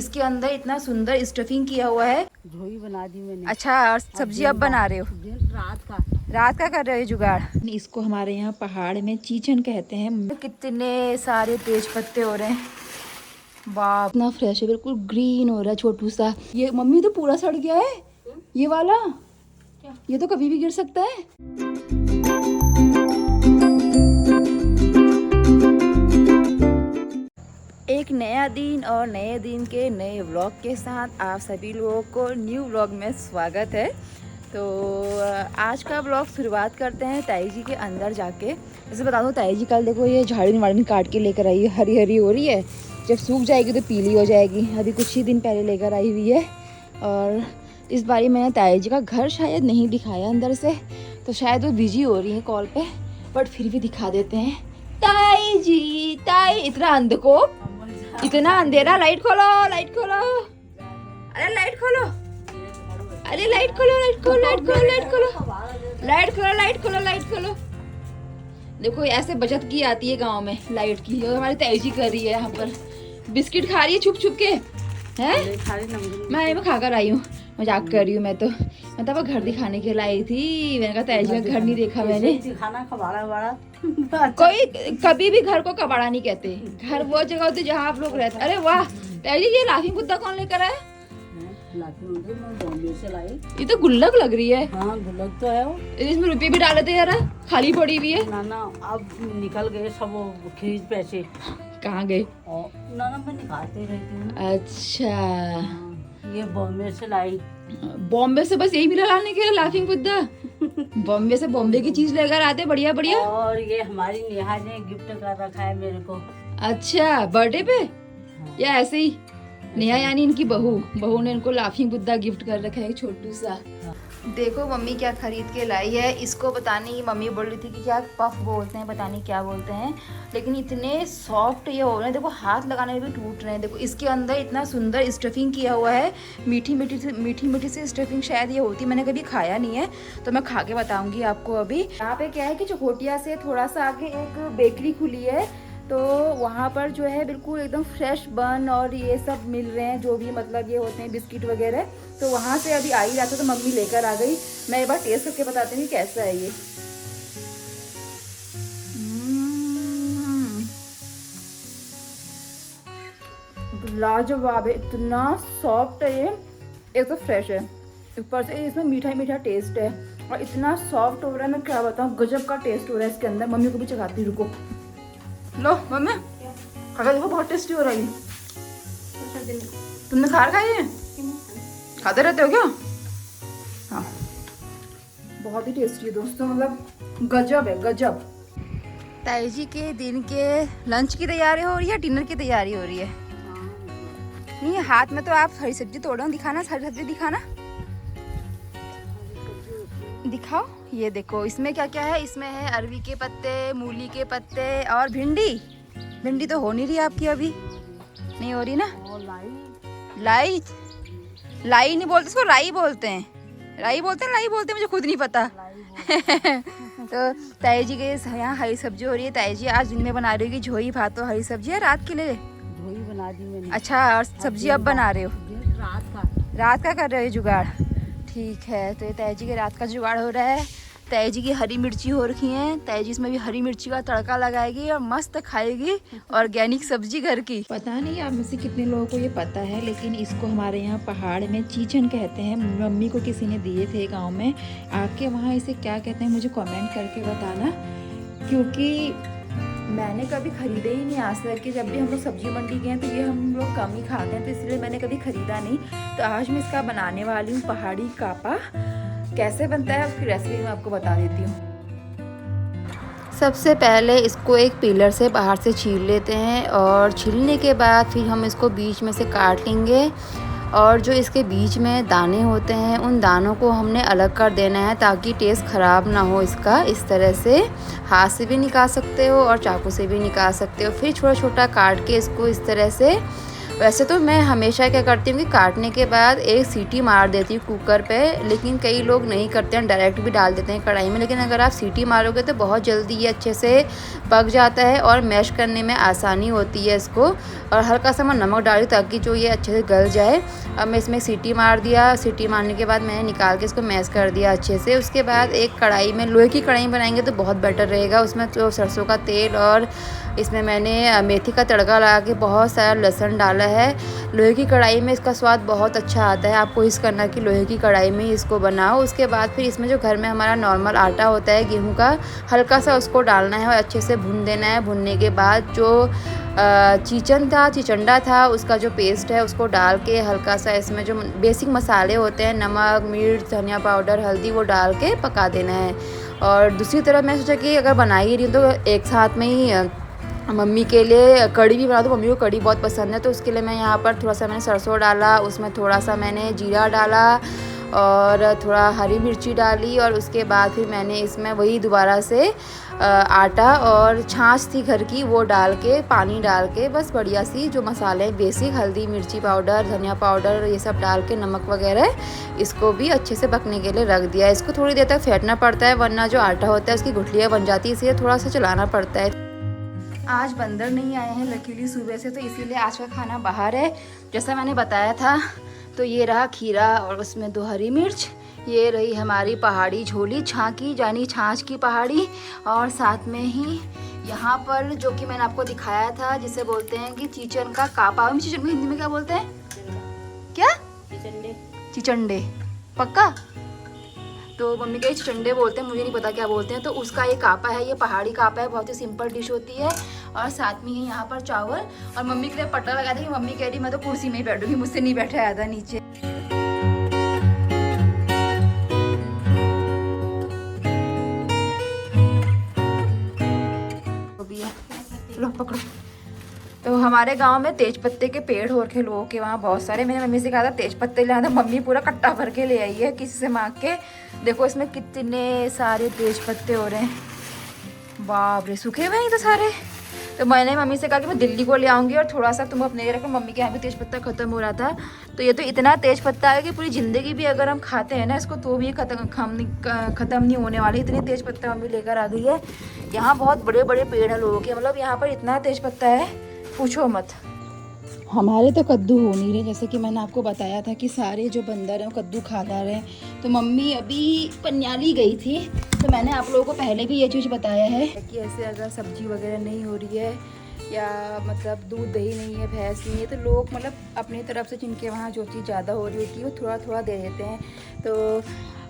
इसके अंदर इतना सुंदर स्टफिंग किया हुआ है। झोई बना दी मैंने। अच्छा, और सब्जी अब बना रहे हो? रात का कर रहे हो जुगाड़? इसको हमारे यहाँ पहाड़ में चीचन कहते हैं। कितने सारे तेज पत्ते हो रहे हैं, बाप, इतना फ्रेश है, बिल्कुल ग्रीन हो रहा है छोटू सा। ये मम्मी तो पूरा सड़ गया है ये वाला। क्या? ये तो कभी भी गिर सकता है। एक नया दिन और नए दिन के नए व्लॉग के साथ आप सभी लोगों को न्यू व्लॉग में स्वागत है। तो आज का व्लॉग शुरुआत करते हैं ताई जी के अंदर जाके। जैसे बता दूँ, ताई जी कल देखो ये झाड़ी वाड़ी काट के लेकर आई है, हरी हरी हो रही है, जब सूख जाएगी तो पीली हो जाएगी। अभी कुछ ही दिन पहले लेकर आई हुई है। और इस बारी मैंने ताई जी का घर शायद नहीं दिखाया अंदर से, तो शायद वो बिजी हो रही है कॉल पे, बट फिर भी दिखा देते हैं। ताई जी, ताई, इतना अंधेरा, लाइट खोलो, लाइट खोलो, अरे लाइट खोलो, अरे लाइट खोलो, लाइट खोलो, लाइट खोलो, लाइट खोलो, लाइट खोलो, लाइट खोलो, लाइट खोलो। देखो ऐसे बचत की आती है गांव में लाइट की, और हमारी ताई जी कर रही है यहाँ पर। बिस्किट खा रही है छुप छुप के, हैं? मैं खा कर आई हूँ, मजाक कर रही हूँ मैं तो। मतलब घर दिखाने के लाई थी, मैंने कहा ताई जी का घर नहीं देखा मैंने। खाना कबाड़ा वाड़ा कोई कभी भी घर को कबाड़ा नहीं कहते, घर वो जगह होती जहाँ आप लोग रहते। अरे वाह ताई जी, ये लाफिंग बुद्धा कौन लेकर आया? बॉम्बे से लाई। ये तो गुल्लक लग रही है। हाँ गुल्लक तो है वो। इसमें रुपये भी डाले थे यार, खाली पड़ी हुई है। नाना अब निकल गए सब वो खरीद पैसे। कहाँ गए? नाना मैं निकालते रहती हूँ। अच्छा, ये बॉम्बे से लाई। बॉम्बे से बस यही मिला लाने के लिए लाफिंग बुद्धा? बॉम्बे से बॉम्बे की चीज लेकर आते, बढ़िया बढ़िया। और ये हमारी नेहा ने गिफ्ट कर रखा है मेरे को। अच्छा, बर्थडे पे या ऐसे ही? नेहा यानी इनकी बहू ने इनको लाफिंग बुद्धा गिफ्ट कर रखा है, छोटू सा। देखो मम्मी क्या खरीद के लाई है। इसको बताने की मम्मी बोल रही थी कि क्या पफ बोलते हैं, पता नहीं क्या बोलते हैं, लेकिन इतने सॉफ्ट ये हो रहे हैं, देखो हाथ लगाने में भी टूट रहे हैं। देखो इसके अंदर इतना सुंदर स्टफिंग किया हुआ है, मीठी मीठी सी स्टफिंग शायद ये होती, मैंने कभी खाया नहीं है, तो मैं खा के बताऊंगी आपको। अभी यहाँ पे क्या है कि चकोटिया से थोड़ा सा आगे एक बेकरी खुली है, तो वहाँ पर जो है बिल्कुल एकदम फ्रेश बन और ये सब मिल रहे हैं, जो भी मतलब ये होते हैं बिस्किट वगैरह। तो वहाँ से अभी आ ही रहा था तो मम्मी लेकर आ गई। मैं एक बार टेस्ट करके बताती हूँ कैसा है ये। लाजवाब है, इतना सॉफ्ट है ये, एक तो फ्रेश है, ऊपर से इसमें मीठा मीठा टेस्ट है, और इतना सॉफ्ट हो रहा है, मैं क्या बताऊँ, गजब का टेस्ट हो रहा है इसके अंदर। मम्मी को भी चखाती, रुको। लो मम्मी खा देखो, बहुत टेस्टी हो रहा है। तुमने खार खाई है? खाते रहते हो क्या? हाँ, बहुत ही टेस्टी है दोस्तों, मतलब गजब है, गजब। ताई जी के दिन के लंच की तैयारी हो रही है, डिनर की तैयारी हो रही है? नहीं, हाथ में तो आप हरी सब्जी तोड़ो, दिखाना, हरी सब्जी दिखाना, दिखाओ। ये देखो इसमें क्या क्या है, इसमें है अरवी के पत्ते, मूली के पत्ते और भिंडी तो हो नहीं रही आपकी अभी, नहीं हो रही ना? लाई नहीं बोलते इसको, लाई बोलते हैं, लाई बोलते हैं, मुझे खुद नहीं पता। तो ताई जी के यहाँ हरी सब्जी हो रही है। ताई जी आज दिन में बना रही होगी झोई भात और हरी सब्जी है, रात के लिए झोई बना दी मैंने। अच्छा, और सब्जी अब बना रहे हो? रात का कर रहे हो जुगाड़, ठीक है। तो ये ताई जी के रात का जुगाड़ हो रहा है। ताई जी की हरी मिर्ची हो रखी है, ताई जी इसमें भी हरी मिर्ची का तड़का लगाएगी और मस्त खाएगी ऑर्गेनिक सब्जी घर की। पता नहीं आप में से कितने लोगों को ये पता है, लेकिन इसको हमारे यहाँ पहाड़ में चीचन कहते हैं। मम्मी को किसी ने दिए थे गाँव में, आपके वहाँ इसे क्या कहते हैं मुझे कॉमेंट करके बताना, क्योंकि मैंने कभी खरीदे ही नहीं आज तक कि जब भी हम लोग सब्जी मंडी गए तो ये हम लोग कम ही खाते हैं, तो इसलिए मैंने कभी खरीदा नहीं। तो आज मैं इसका बनाने वाली हूँ पहाड़ी कापा। कैसे बनता है उसकी रेसिपी मैं आपको बता देती हूँ। सबसे पहले इसको एक पीलर से बाहर से छील लेते हैं, और छीलने के बाद फिर हम इसको बीच में से काट लेंगे, और जो इसके बीच में दाने होते हैं उन दानों को हमने अलग कर देना है ताकि टेस्ट ख़राब ना हो इसका। इस तरह से हाथ से भी निकाल सकते हो और चाकू से भी निकाल सकते हो। फिर छोटा छोटा काट के इसको इस तरह से वैसे तो मैं हमेशा क्या करती हूँ कि काटने के बाद एक सीटी मार देती हूँ कुकर पे, लेकिन कई लोग नहीं करते हैं, डायरेक्ट भी डाल देते हैं कढ़ाई में। लेकिन अगर आप सीटी मारोगे तो बहुत जल्दी ये अच्छे से पक जाता है और मैश करने में आसानी होती है इसको। और हल्का सा मैं नमक डाली ताकि जो ये अच्छे से गल जाए। अब मैं इसमें सीटी मार दिया, सीटी मारने के बाद मैंने निकाल के इसको मैश कर दिया अच्छे से। उसके बाद एक कढ़ाई में, लोहे की कढ़ाई बनाएंगे तो बहुत बेटर रहेगा, उसमें तो सरसों का तेल और इसमें मैंने मेथी का तड़का लगा के बहुत सारा लहसुन डाला है। लोहे की कढ़ाई में इसका स्वाद बहुत अच्छा आता है, आपको इस करना कि लोहे की कढ़ाई में ही इसको बनाओ। उसके बाद फिर इसमें जो घर में हमारा नॉर्मल आटा होता है गेहूं का, हल्का सा उसको डालना है और अच्छे से भून देना है। भूनने के बाद जो चिचंडा था उसका जो पेस्ट है उसको डाल के हल्का सा इसमें जो बेसिक मसाले होते हैं, नमक, मिर्च, धनिया पाउडर, हल्दी, वो डाल के पका देना है। और दूसरी तरफ मैं सोचा कि अगर बना ही रही हूँ तो एक साथ में ही मम्मी के लिए कढ़ी भी बना दूँ। मम्मी को कढ़ी बहुत पसंद है, तो उसके लिए मैं यहाँ पर थोड़ा सा मैंने सरसों डाला, उसमें थोड़ा सा मैंने जीरा डाला और थोड़ा हरी मिर्ची डाली। और उसके बाद फिर मैंने इसमें वही दोबारा से आटा और छाछ थी घर की, वो डाल के, पानी डाल के, बस बढ़िया सी जो मसाले बेसिक, हल्दी, मिर्ची पाउडर, धनिया पाउडर, ये सब डाल के, नमक वगैरह, इसको भी अच्छे से पकने के लिए रख दिया। इसको थोड़ी देर तक फेंटना पड़ता है वरना जो आटा होता है उसकी गुठलियाँ बन जाती है, इसलिए थोड़ा सा चलाना पड़ता है। आज बंदर नहीं आए हैं लकीली सुबह से, तो इसीलिए आज का खाना बाहर है। जैसा मैंने बताया था, तो ये रहा खीरा और उसमें 2 हरी मिर्च, ये रही हमारी पहाड़ी झोली, छाकी यानी छाछ की पहाड़ी, और साथ में ही यहाँ पर जो कि मैंने आपको दिखाया था, जिसे बोलते हैं कि चिचन का कापा। चिचन को हिंदी में क्या बोलते हैं? क्या? चिचंडे। पक्का? तो मम्मी के चिचंडे बोलते हैं, मुझे नहीं पता क्या बोलते हैं। तो उसका ये कापा है, ये पहाड़ी कापा है, बहुत ही सिंपल डिश होती है। और साथ में ही यहाँ पर चावल, और मम्मी के लिए पट्टा लगा था कि मम्मी कह रही मैं तो कुर्सी में ही बैठूंगी, मुझसे नहीं बैठा जाता नीचे। लो पकड़ो। तो हमारे गांव में तेज पत्ते के पेड़ हो रखे लोगों के वहाँ बहुत सारे। मैंने मम्मी से कहा था तेज पत्ते ले आना, मम्मी पूरा कट्टा भर के ले आई है किसी से मांग के। देखो इसमें कितने सारे तेज पत्ते हो रहे हैं, बाप रे, सूखे हुए हैं तो सारे। तो मैंने मम्मी से कहा कि मैं दिल्ली को ले आऊँगी और थोड़ा सा तुम अपने लिए रखो। मम्मी के यहाँ भी तेज पत्ता ख़त्म हो रहा था, तो ये तो इतना तेज पत्ता है कि पूरी ज़िंदगी भी अगर हम खाते हैं ना इसको तो भी ख़त्म नहीं होने वाली, इतनी तेज पत्ता मम्मी लेकर आ गई है। यहाँ बहुत बड़े बड़े पेड़ हैं लोगों के, मतलब यहाँ पर इतना तेज पत्ता है पूछो मत। हमारे तो कद्दू हो नहीं रहे, जैसे कि मैंने आपको बताया था कि सारे जो बंदर हैं वो कद्दू खा जा रहे हैं। तो मम्मी अभी पन्याली गई थी, तो मैंने आप लोगों को पहले भी ये चीज़ बताया है कि ऐसे अगर सब्जी वगैरह नहीं हो रही है या मतलब दूध दही नहीं है, भैंस नहीं है, तो लोग मतलब अपनी तरफ से जिनके वहाँ जो चीज़ ज़्यादा हो रही होती है वो थोड़ा थोड़ा दे देते हैं। तो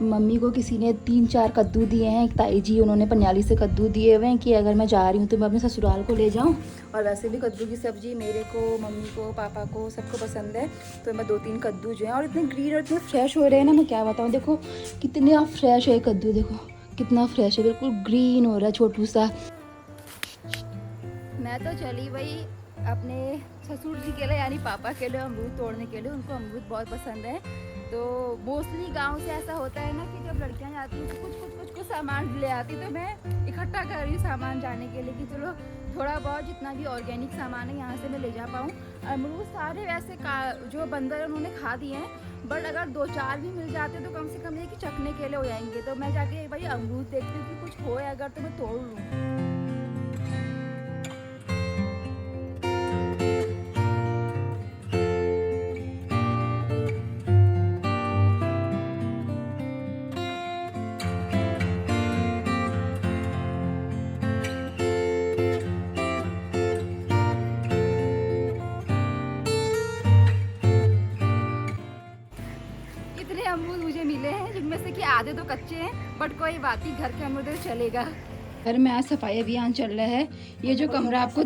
मम्मी को किसी ने 3-4 कद्दू दिए हैं, एक ताई जी उन्होंने पन्याली से कद्दू दिए हुए हैं कि अगर मैं जा रही हूँ तो मैं अपने ससुराल को ले जाऊँ। और वैसे भी कद्दू की सब्ज़ी मेरे को, मम्मी को, पापा को, सबको पसंद है, तो मैं 2-3 कद्दू जो हैं, और इतने ग्रीन और इतने फ्रेश हो रहे हैं ना, मैं क्या बताऊँ। देखो कितने फ्रेश है कद्दू, देखो कितना फ्रेश है, बिल्कुल ग्रीन हो रहा है छोटू सा। मैं तो चली भाई अपने ससुर जी के लिए यानी पापा के लिए अमरूद तोड़ने के लिए, उनको अमरूद बहुत पसंद है। तो मोस्टली गांव से ऐसा होता है ना कि जब लड़कियां जाती हैं तो कुछ सामान ले आती, तो मैं इकट्ठा कर रही हूँ सामान जाने के लिए कि चलो थोड़ा बहुत जितना भी ऑर्गेनिक सामान है यहाँ से मैं ले जा पाऊँ। अमरूद सारे वैसे जो बंदर है उन्होंने खा दिए हैं, बट अगर 2-4 भी मिल जाते तो कम से कम ये कि चखने के लिए हो जाएंगे। तो मैं जाके भाई अमरूद देखती हूँ कि कुछ हो अगर तो मैं तोड़ लूँ। अमरूद मुझे मिले हैं जिनमें से कि आधे तो कच्चे हैं, बट कोई बात नहीं, घर के अमरूद चलेगा। घर में आज सफाई अभियान चल रहा है। ये जो कमरा आपको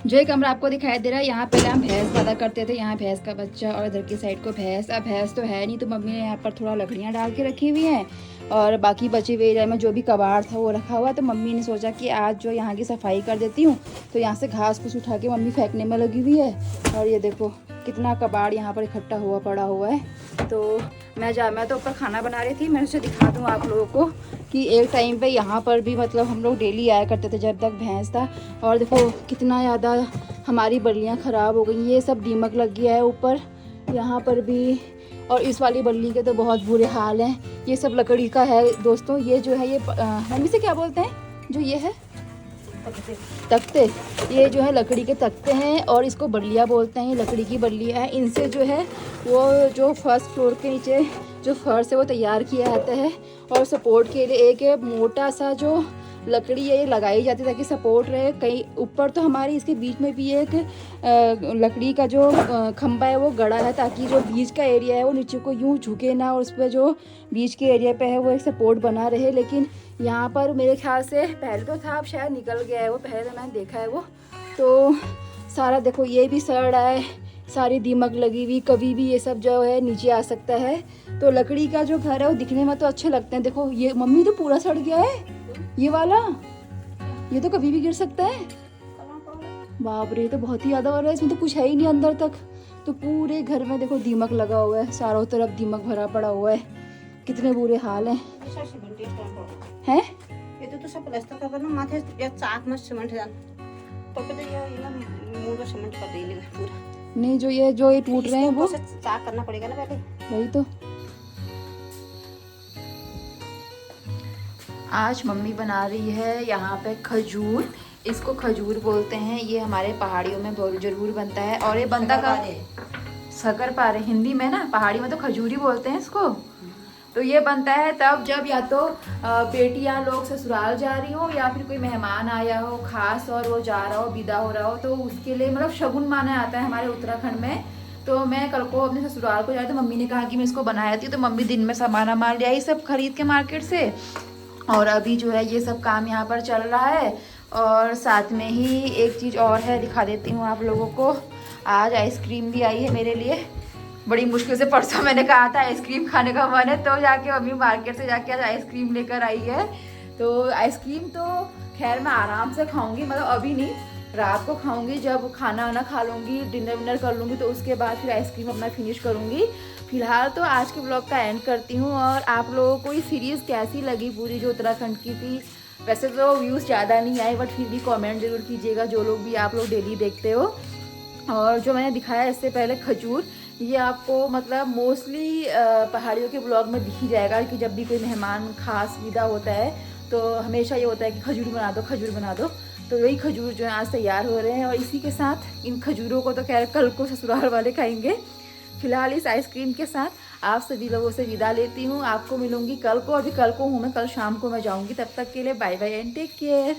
जो ये कमरा आपको दिखाई दे रहा है, यहाँ पहले हम भैंस पैदा करते थे, यहाँ भैंस का बच्चा और इधर की साइड को भैंस। अब भैंस तो है नहीं, तो मम्मी ने यहाँ पर थोड़ा लकड़ियाँ डाल के रखी हुई हैं और बाकी बचे हुए एरिया में जो भी कबाड़ था वो रखा हुआ है। तो मम्मी ने सोचा कि आज जो यहाँ की सफाई कर देती हूँ, तो यहाँ से घास फूस उठा के मम्मी फेंकने में लगी हुई है। और ये देखो कितना कबाड़ यहाँ पर इकट्ठा हुआ पड़ा हुआ है। तो मैं तो ऊपर खाना बना रही थी, मैं उसे दिखा दूँ आप लोगों को कि एक टाइम पे यहाँ पर भी मतलब हम लोग डेली आया करते थे जब तक भैंस था। और देखो कितना ज़्यादा हमारी बल्लियाँ ख़राब हो गई, ये सब दीमक लग गया है ऊपर, यहाँ पर भी, और इस वाली बल्ली के तो बहुत बुरे हाल हैं। ये सब लकड़ी का है दोस्तों। ये जो है ये मम्मी से क्या बोलते हैं जो ये है? तख्ते। ये जो है लकड़ी के तख्ते हैं और इसको बल्लियाँ बोलते हैं। ये लकड़ी की बल्लियाँ हैं। इनसे जो है वो जो फर्स्ट फ्लोर के नीचे जो फर्श है वो तैयार किया जाता है और सपोर्ट के लिए एक मोटा सा जो लकड़ी है ये लगाई जाती है ताकि सपोर्ट रहे। कहीं ऊपर तो हमारी इसके बीच में भी एक लकड़ी का जो खंभा है वो गड़ा है ताकि जो बीच का एरिया है वो नीचे को यूं झुके ना और उस पर जो बीच के एरिया पे है वो एक सपोर्ट बना रहे। लेकिन यहाँ पर मेरे ख्याल से पहले तो था, अब शायद निकल गया है वो, पहले तो मैंने देखा है वो। तो सारा देखो ये भी सड़ रहा है, सारी दीमक लगी हुई, कभी भी ये सब जो है नीचे आ सकता है। तो लकड़ी का जो घर है वो दिखने में तो अच्छे लगते हैं। देखो ये मम्मी तो पूरा सड़ गया है ये वाला, ये तो कभी भी गिर सकता है। बाप रे, तो बहुत ही ज़्यादा हो रहा है, इसमें तो कुछ है ही नहीं अंदर तक। तो पूरे घर में देखो दीमक लगा हुआ है, चारों तरफ दीमक भरा पड़ा हुआ है, कितने बुरे हाल हैं। हैं? ये तो सब प्लास्टर का करना माथे या चाक में सीमेंट जान तो पे ये ना मूड सीमेंट कर देगा पूरा। नहीं जो ये टूट रहे हैं वो चाक करना पड़ेगा ना पहले। वही तो। आज मम्मी बना रही है यहाँ पे खजूर, इसको खजूर बोलते हैं। ये हमारे पहाड़ियों में बहुत ज़रूर बनता है और ये बनता का शक्कर पारे हिंदी में ना, पहाड़ी में तो खजूरी बोलते हैं इसको। तो ये बनता है तब जब या तो बेटियां लोग ससुराल जा रही हो या फिर कोई मेहमान आया हो खास और वो जा रहा हो, विदा हो रहा हो, तो उसके लिए मतलब शगुन माना जाता है हमारे उत्तराखंड में। तो मैं कल को अपने ससुराल को जा रही तो मम्मी ने कहा कि मैं इसको बनाया थी, तो मम्मी दिन में सामान ले आई सब खरीद के मार्केट से। और अभी जो है ये सब काम यहाँ पर चल रहा है। और साथ में ही एक चीज़ और है, दिखा देती हूँ आप लोगों को। आज आइसक्रीम भी आई है मेरे लिए, बड़ी मुश्किल से परसों मैंने कहा था आइसक्रीम खाने का मन है, तो जाके मम्मी मार्केट से जाके आज आइसक्रीम लेकर आई है। तो आइसक्रीम तो खैर मैं आराम से खाऊंगी, मतलब अभी नहीं, रात को खाऊंगी जब खाना वाना खा लूँगी, डिनर विनर कर लूँगी, तो उसके बाद फिर आइसक्रीम अपना फिनिश करूँगी। फिलहाल तो आज के ब्लॉग का एंड करती हूँ। और आप लोगों को ये सीरीज़ कैसी लगी पूरी जो उत्तराखंड की थी? वैसे तो व्यूज़ ज़्यादा नहीं आए बट फिर भी कमेंट ज़रूर कीजिएगा, जो लोग भी आप लोग डेली देखते हो। और जो मैंने दिखाया इससे पहले खजूर, ये आपको मतलब मोस्टली पहाड़ियों के ब्लॉग में दिख ही जाएगा कि जब भी कोई मेहमान खास विदा होता है तो हमेशा ये होता है कि खजूर बना दो, खजूर बना दो। तो वही खजूर जो है आज तैयार हो रहे हैं और इसी के साथ इन खजूरों को तो खैर कल को ससुराल वाले खाएंगे। फिलहाल इस आइसक्रीम के साथ आप सभी लोगों से विदा लेती हूँ। आपको मिलूंगी कल को, अभी कल को हूँ मैं, कल शाम को मैं जाऊँगी। तब तक के लिए bye bye and take care.